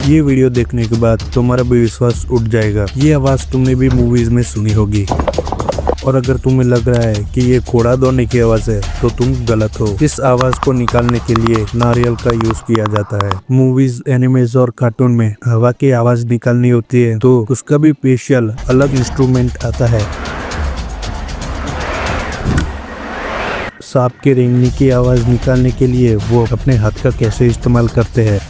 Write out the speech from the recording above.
ये वीडियो देखने के बाद तुम्हारा भी विश्वास उठ जाएगा। ये आवाज तुमने भी मूवीज में सुनी होगी। और अगर तुम्हें लग रहा है कि ये घोड़ा दौड़ने की आवाज है तो तुम गलत हो। इस आवाज को निकालने के लिए नारियल का यूज किया जाता है। मूवीज, एनिमेज और कार्टून में हवा की आवाज निकालनी होती है तो उसका भी स्पेशल अलग इंस्ट्रूमेंट आता है। सांप के रेंगने की आवाज निकालने के लिए वो अपने हाथ का कैसे इस्तेमाल करते हैं।